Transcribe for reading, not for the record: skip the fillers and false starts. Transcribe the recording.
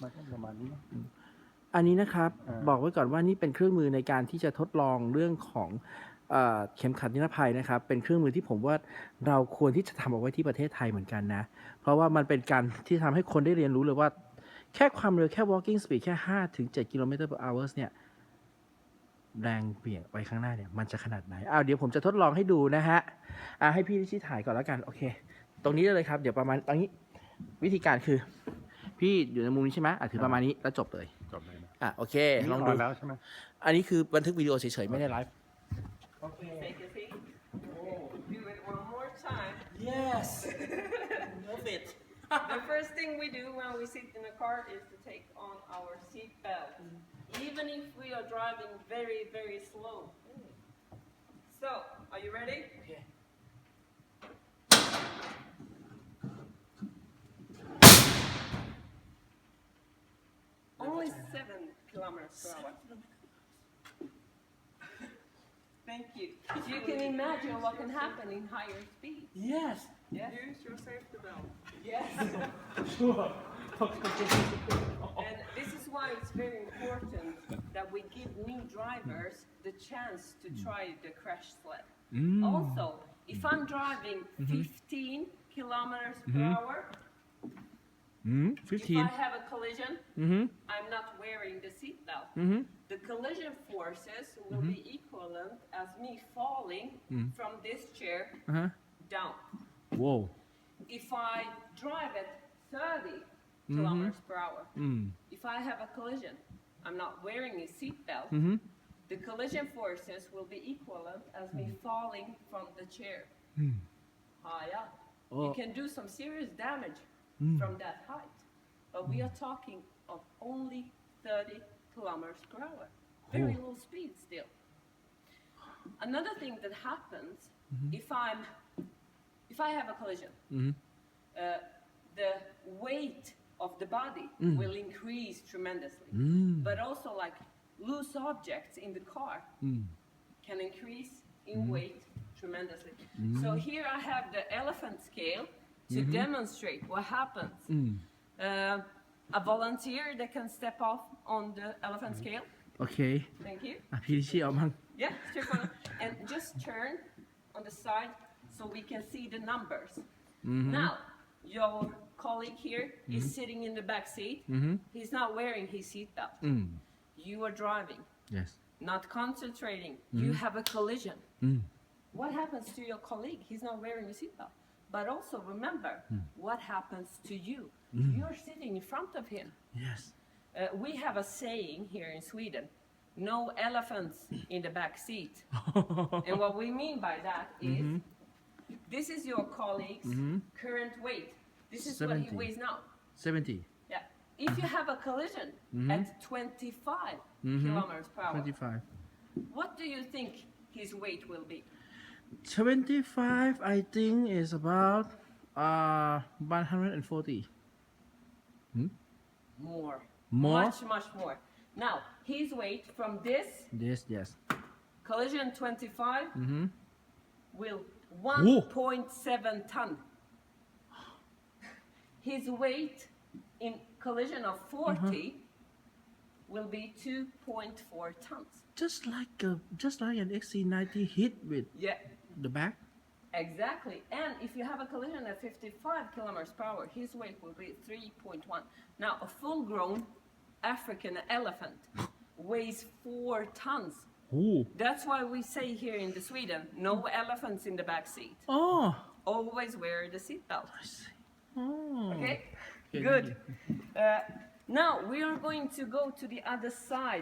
มันก็ประมาณนี้ อันนี้นะครับบอกไว้ก่อนว่านี่เป็นเครื่องมือในการที่จะทดลองเรื่องของเข็มขัดนิรภัยนะครับเป็นเครื่องมือที่ผมว่าเราควรที่จะทำเอาไว้ที่ประเทศไทยเหมือนกันนะเพราะว่ามันเป็นการที่ทำให้คนได้เรียนรู้เลยว่าแค่ความเร็วแค่ walking speed แค่5 ถึง 7 กิโลเมตร per hour เนี่ยแรงเบี่ยงไปข้างหน้าเนี่ยมันจะขนาดไหนเดี๋ยวผมจะทดลองให้ดูนะฮะให้พี่ลิชี่ถ่ายก่อนแล้วกันโอเคตรงนี้เลยครับเดี๋ยวประมาณตรงนี้วิธีการคือพี่อยู่ในมุมนี้ใช่ไหมถือประมาณนี้แล้วจบเลยโอเคลองดูแล้วใช่ไหมอันนี้คือบันทึกวิดีโอเฉยๆไม่ได้ไลฟ์ Take a seat. Do it one more time. Yes love it The first thing we do when we sit in a car is to take on our seat belt, even if we are driving very, very slow. So, are you ready? Okay. Only 7 kilometers per hour. Thank you. You can imagine what can happen in higher speed. Yes Yes. Use your safety belt Yes. sure And this is why it's very important that we give new drivers the chance to try the crash sled. Also, if I'm driving 15 kilometers per hour, if 15 I have a collision, I'm not wearing the seatbelt. The collision forces will be equivalent as me falling from this chair down. Whoa If I drive at 30 kilometers per hour, if I have a collision, I'm not wearing a seatbelt, the collision forces will be equivalent as me falling from the chair. Yeah. You can do some serious damage from that height. But we are talking of only 30 kilometers per hour. Very low speed still. Another thing that happens if I have a collision, the weight of the body will increase tremendously. But also like loose objects in the car can increase in weight tremendously. So here I have the elephant scale to demonstrate what happens. A volunteer that can step off on the elephant scale. โอเค Thank you. พี่ลิชี่เอามั่ง Yeah, step on it. And just turn on the side so we can see the numbers. Now, your colleague here is sitting in the back seat. He's not wearing his seatbelt. You are driving, Yes not concentrating. You have a collision. What happens to your colleague? He's not wearing a seatbelt. But also remember, what happens to you? You're sitting in front of him. Yes We have a saying here in Sweden, no elephants in the back seat. And what we mean by that is, this is your colleague's current weight. This is what he 70. weighs now. 70 Yeah. If you have a collision at 25 kilometers per hour, 25 what do you think his weight will be? 25 I think is about 140 More. More? Much, much more. Now, his weight from this yes collision 25 will 1.7 ton. His weight in collision of 40 will be 2.4 tons. just like an XC90 hit with Yeah, the back exactly. And if you have a collision at 55 kilometers per hour, his weight will be 3.1. Now, a full-grown African elephant weighs 4 tons. That's why we say here in Sweden, no elephants in the back seat. Always wear the seatbelt. Okay? Good. Now we are going to go to the other side.